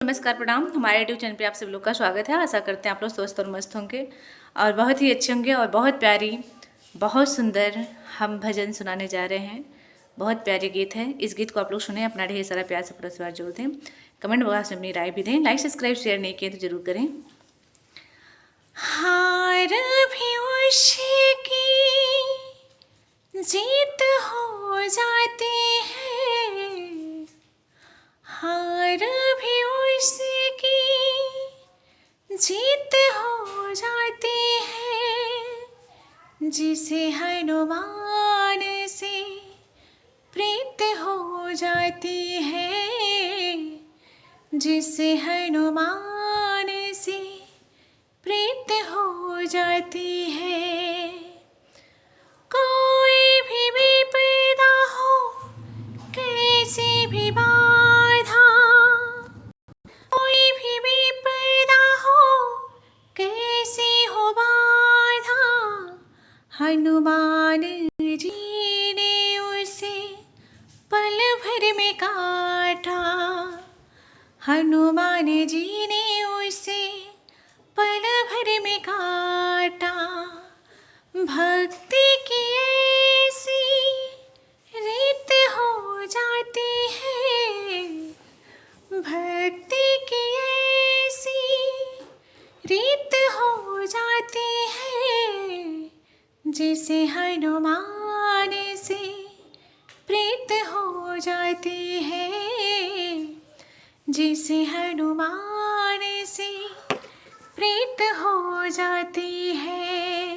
नमस्कार, प्रणाम। हमारे यूट्यूब चैनल पे आप सभी लोग का स्वागत है। आशा करते हैं आप लोग स्वस्थ और मस्त होंगे और बहुत ही अच्छे होंगे। और बहुत प्यारी, बहुत सुंदर हम भजन सुनाने जा रहे हैं। बहुत प्यारे गीत है। इस गीत को आप लोग सुने, अपना ढेर सारा प्यार से पुरस्कार जोड़ दें, कमेंट बॉक्स में अपनी राय भी दें, लाइक सब्सक्राइब शेयर नहीं किए तो जरूर करें। हार भी उसकी जीत हो जाती है, हार भी उसकी जीत हो जाती है, जिसे हनुमान से प्रीत हो जाती है, जिसे हनुमान से प्रीत हो जाती है। कोई भी विपदा हो, कैसी भी बाधा, कोई भी विपदा हो, कैसी हो बाधा, हनुमान जी ने उसे पल भर में काटा, हनुमान जी ने उसे पल भर में काटा। भक्ति की ऐसी रीत हो जाती है, भक्ति की ऐसी रीत हो जाती है, जिसे हनुमान से प्रीत हो जाती है, जिसे हनुमान से प्रीत हो जाती है।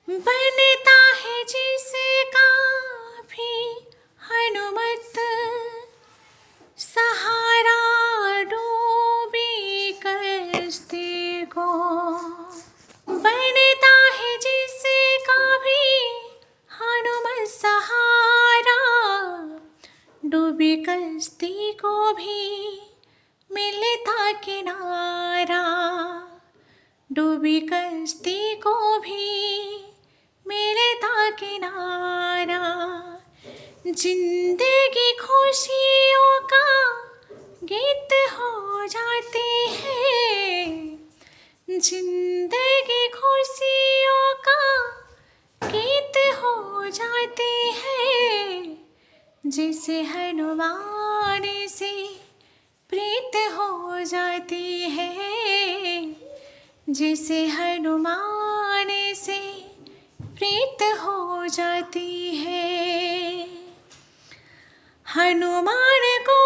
बनता है जिसका भी हनुमत सहारा, डूबी कश्ती को, बनता है जिसका भी हनुमत सहारा, डूबी कश्ती को भी मिलता किनारा, डूबी कश्ती को भी मिलता किनारा। जिंदगी खुशियों का गीत हो जाती है, जिंदगी खुशियों का गीत हो जाती है, जिसे हनुमान से प्रीत हो जाती है, जिसे हनुमान से प्रीत हो जाती है। हनुमान को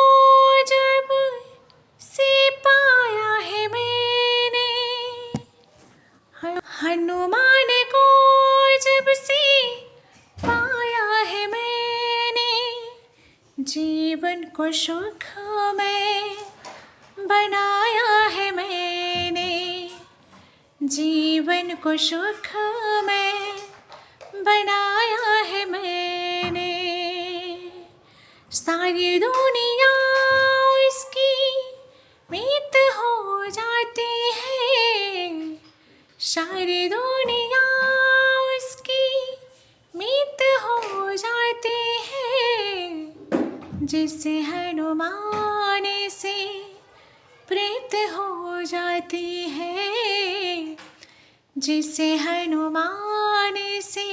जब से पाया है मैंने, हनुमान को जब से पाया है मैंने, जीवन को सुखमय बनाया है मैंने, जीवन को सुखमय बनाया है मैंने। सारी दुनिया उसकी मीत हो जाती है, सारी दुनिया उसकी मीत हो जाती है, जिसे हनुमान से प्रीत हो जाती है, जिसे हनुमान से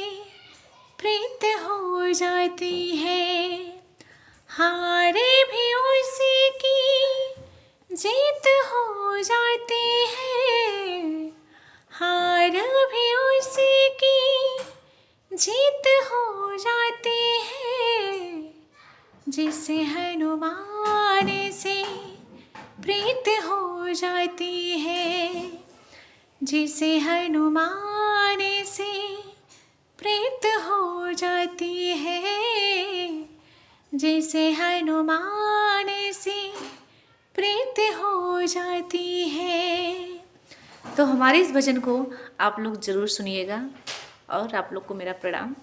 प्रीत हो जाती है। हारे भी उसी की जीत हो जाती है, हार भी उसी की जीत हो जाती है, जिसे हनुमान से प्रीत हो जाती है, जिसे हनुमान से प्रीत हो जाती है, जिसे हनुमान से प्रीत हो जाती है। तो हमारे इस भजन को आप लोग ज़रूर सुनिएगा और आप लोग को मेरा प्रणाम।